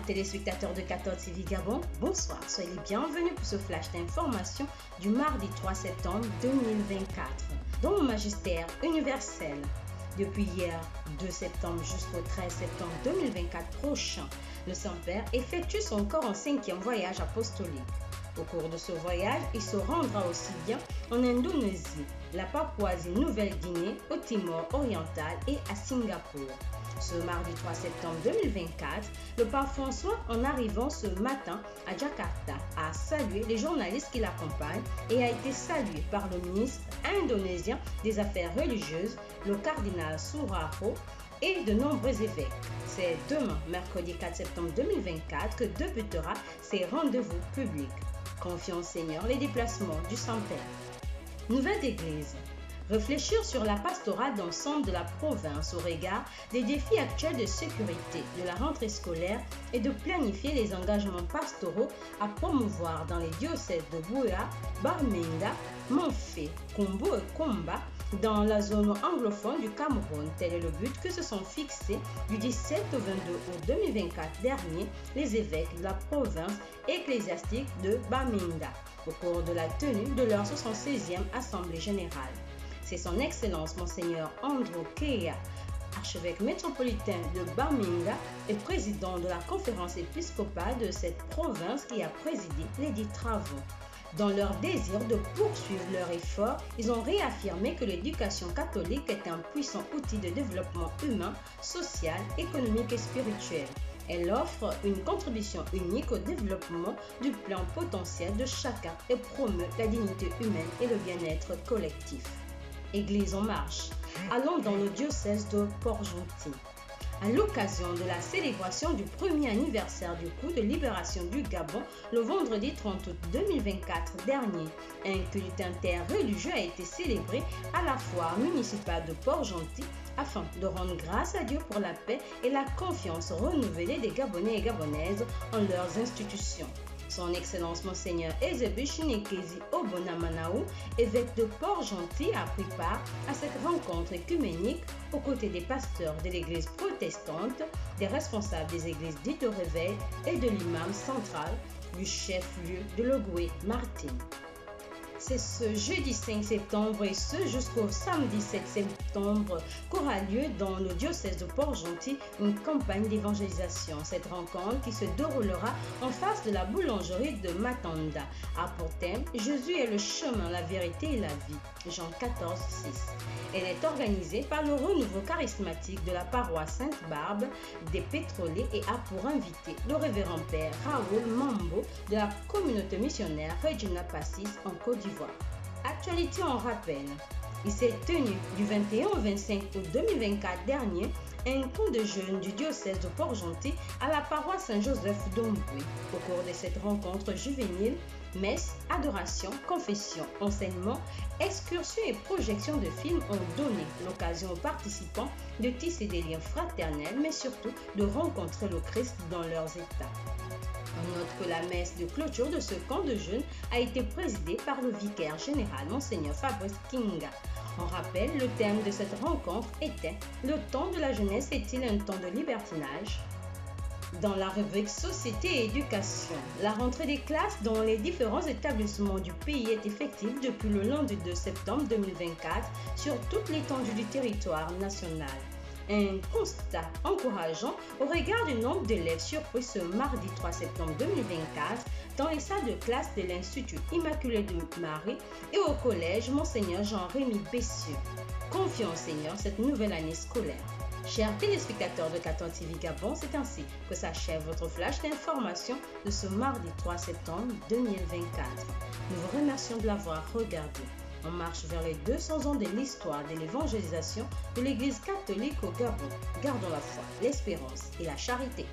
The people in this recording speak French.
téléspectateurs de 14 TV Gabon, bonsoir, soyez les bienvenus pour ce flash d'information du mardi 3 septembre 2024 dans le magistère universel. Depuis hier 2 septembre jusqu'au 13 septembre 2024 prochain, le Saint-Père effectue son 45e voyage apostolique. Au cours de ce voyage, il se rendra aussi bien en Indonésie, la Papouasie-Nouvelle-Guinée, au Timor oriental et à Singapour. Ce mardi 3 septembre 2024, le pape François, en arrivant ce matin à Jakarta, a salué les journalistes qui l'accompagnent et a été salué par le ministre indonésien des Affaires religieuses, le cardinal Suharto, et de nombreux évêques. C'est demain, mercredi 4 septembre 2024, que débutera ces rendez-vous publics. Confions au Seigneur les déplacements du Saint-Père. Nouvelle d'Église. Réfléchir sur la pastorale d'ensemble de la province au regard des défis actuels de sécurité de la rentrée scolaire et de planifier les engagements pastoraux à promouvoir dans les diocèses de Buea, Bamenda, Monfé, Kombo et Komba dans la zone anglophone du Cameroun. Tel est le but que se sont fixés du 17 au 22 août 2024 dernier les évêques de la province ecclésiastique de Bamenda au cours de la tenue de leur 76e Assemblée générale. C'est son Excellence Monseigneur Andrew Kea, archevêque métropolitain de Bamenda et président de la conférence épiscopale de cette province qui a présidé les dits travaux. Dans leur désir de poursuivre leur effort, ils ont réaffirmé que l'éducation catholique est un puissant outil de développement humain, social, économique et spirituel. Elle offre une contribution unique au développement du plan potentiel de chacun et promeut la dignité humaine et le bien-être collectif. Église en marche. Allons dans le diocèse de Port-Gentil. À l'occasion de la célébration du premier anniversaire du coup de libération du Gabon, le vendredi 30 août 2024 dernier, un culte interreligieux a été célébré à la foire municipale de Port-Gentil afin de rendre grâce à Dieu pour la paix et la confiance renouvelée des Gabonais et Gabonaises en leurs institutions. Son Excellence Monseigneur Ezebu Chinekezi Obonamanaou, évêque de Port-Gentil, a pris part à cette rencontre œcuménique aux côtés des pasteurs de l'église protestante, des responsables des églises dites au réveil et de l'imam central du chef-lieu de Logoué Martine. C'est ce jeudi 5 septembre et ce jusqu'au samedi 7 septembre qu'aura lieu dans le diocèse de Port-Gentil une campagne d'évangélisation. Cette rencontre qui se déroulera en face de la boulangerie de Matanda a pour thème « Jésus est le chemin, la vérité et la vie » Jean 14, 6. Elle est organisée par le renouveau charismatique de la paroisse Sainte-Barbe des Pétroliers et a pour invité le révérend père Raoul Mambo de la communauté missionnaire Regina Passis en Côte d'Ivoire. Actualité en rappel. Il s'est tenu du 21 au 25 août 2024 dernier un cours de jeûne du diocèse de Port-Gentil à la paroisse Saint-Joseph d'Omboué. Au cours de cette rencontre juvénile, messe, adoration, confession, enseignement, excursions et projections de films ont donné l'occasion aux participants de tisser des liens fraternels, mais surtout de rencontrer le Christ dans leurs états. On note que la messe de clôture de ce camp de jeûne a été présidée par le vicaire général Monseigneur Fabrice Kinga. En rappel, le thème de cette rencontre était « Le temps de la jeunesse est-il un temps de libertinage ?» Dans la rubrique Société et Éducation, la rentrée des classes dans les différents établissements du pays est effective depuis le lundi 2 septembre 2024 sur toute l'étendue du territoire national. Un constat encourageant au regard du nombre d'élèves surpris ce mardi 3 septembre 2024 dans les salles de classe de l'Institut Immaculé de Marie et au collège Monseigneur Jean-Rémy Bessieux. Confions au Seigneur cette nouvelle année scolaire. Chers téléspectateurs de 14 TV Gabon, c'est ainsi que s'achève votre flash d'information de ce mardi 3 septembre 2024. Nous vous remercions de l'avoir regardé. On marche vers les 200 ans de l'histoire de l'évangélisation de l'Église catholique au Gabon. Gardons la foi, l'espérance et la charité.